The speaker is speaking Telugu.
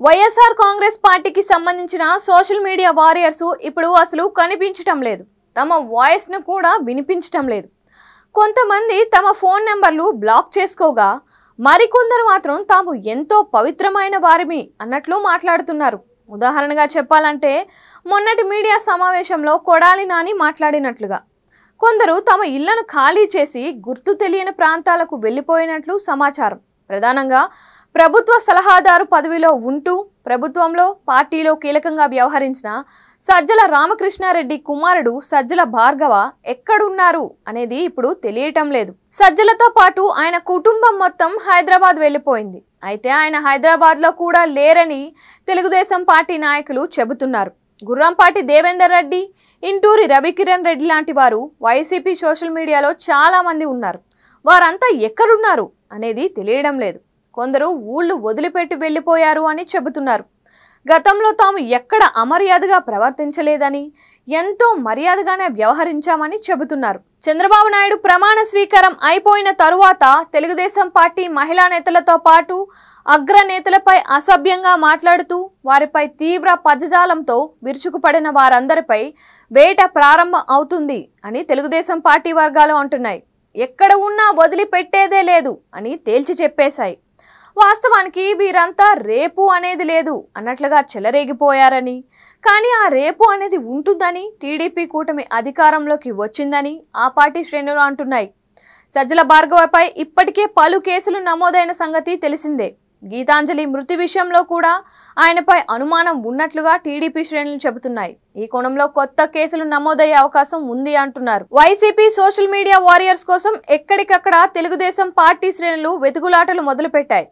వైఎస్ఆర్ కాంగ్రెస్ పార్టీకి సంబంధించిన సోషల్ మీడియా వారియర్స్ ఇప్పుడు అసలు కనిపించటం లేదు. తమ వాయిస్ ను కూడా వినిపించటం లేదు. కొంతమంది తమ ఫోన్ నెంబర్లు బ్లాక్ చేసుకోగా మరికొందరు మాత్రం తాము ఎంతో పవిత్రమైన వారిమి అన్నట్లు మాట్లాడుతున్నారు. ఉదాహరణగా చెప్పాలంటే మొన్నటి మీడియా సమావేశంలో కొడాలి నాని మాట్లాడినట్లుగా కొందరు తమ ఇళ్లను ఖాళీ చేసి గుర్తు తెలియని ప్రాంతాలకు వెళ్ళిపోయినట్లు సమాచారం. ప్రధానంగా ప్రభుత్వ సలహాదారు పదవిలో ఉంటూ ప్రభుత్వంలో పార్టీలో కీలకంగా వ్యవహరించిన సజ్జల రామకృష్ణారెడ్డి కుమారుడు సజ్జల భార్గవ ఎక్కడున్నారు అనేది ఇప్పుడు తెలియటం లేదు. సజ్జలతో పాటు ఆయన కుటుంబం మొత్తం హైదరాబాద్ వెళ్ళిపోయింది. అయితే ఆయన హైదరాబాద్లో కూడా లేరని తెలుగుదేశం పార్టీ నాయకులు చెబుతున్నారు. గుర్రంపాటి దేవేందర్ రెడ్డి, ఇంటూరి రవికిరణ్ రెడ్డి లాంటి వారు వైసీపీ సోషల్ మీడియాలో చాలా మంది ఉన్నారు. వారంతా ఎక్కడున్నారు అనేది తెలియడం లేదు. కొందరు ఊళ్ళు వదిలిపెట్టి వెళ్ళిపోయారు అని చెబుతున్నారు. గతంలో తాము ఎక్కడ అమర్యాదగా ప్రవర్తించలేదని, ఎంతో మర్యాదగానే వ్యవహరించామని చెబుతున్నారు. చంద్రబాబు నాయుడు ప్రమాణ స్వీకారం అయిపోయిన తరువాత తెలుగుదేశం పార్టీ మహిళా నేతలతో పాటు అగ్రనేతలపై అసభ్యంగా మాట్లాడుతూ వారిపై తీవ్ర పదజాలంతో విరుచుకుపడిన వారందరిపై వేట ప్రారంభం అవుతుంది అని తెలుగుదేశం పార్టీ వర్గాలు అంటున్నాయి. ఎక్కడ ఉన్నా వదిలిపెట్టేదే లేదు అని తేల్చి చెప్పేశాయి. వాస్తవానికి వీరంతా రేపు అనేది లేదు అన్నట్లుగా చెలరేగిపోయారని, కానీ ఆ రేపు అనేది ఉంటుందని టీడీపీ కూటమి అధికారంలోకి వచ్చిందని ఆ పార్టీ శ్రేణులు అంటున్నాయి. సజ్జల భార్గవపై ఇప్పటికే పలు కేసులు నమోదైన సంగతి తెలిసిందే. గీతాంజలి మృతి విషయంలో కూడా ఆయనపై అనుమానం ఉన్నట్లుగా టీడీపీ శ్రేణులు చెబుతున్నాయి. ఈ కోణంలో కొత్త కేసులు నమోదయ్యే అవకాశం ఉంది అంటున్నారు. వైసీపీ సోషల్ మీడియా వారియర్స్ కోసం ఎక్కడికక్కడ తెలుగుదేశం పార్టీ శ్రేణులు వెతుకులాటలు మొదలుపెట్టాయి.